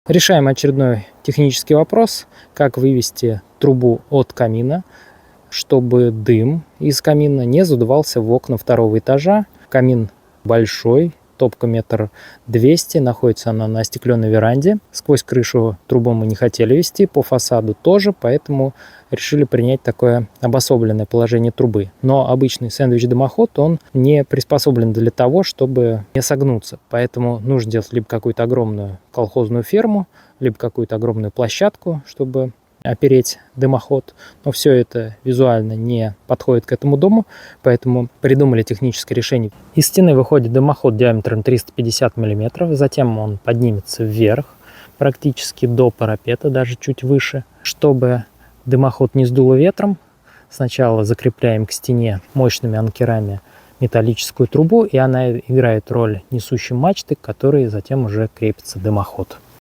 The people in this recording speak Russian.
Решаем очередной технический вопрос, как вывести трубу от камина, чтобы дым из камина не задувался в окна второго этажа. Камин большой, топка 1,2 м, находится она на остекленной веранде. Сквозь крышу трубу мы не хотели вести, по фасаду тоже, поэтому решили принять такое обособленное положение трубы. Но обычный сэндвич-дымоход, он не приспособлен для того, чтобы не согнуться. Поэтому нужно делать либо какую-то огромную колхозную ферму, либо какую-то огромную площадку, чтобы опереть дымоход. Но все это визуально не подходит к этому дому, поэтому придумали техническое решение. Из стены выходит дымоход диаметром 350 мм, затем он поднимется вверх, практически до парапета, даже чуть выше. Чтобы дымоход не сдуло ветром, сначала закрепляем к стене мощными анкерами металлическую трубу, и она играет роль несущей мачты, к которой затем уже крепится дымоход.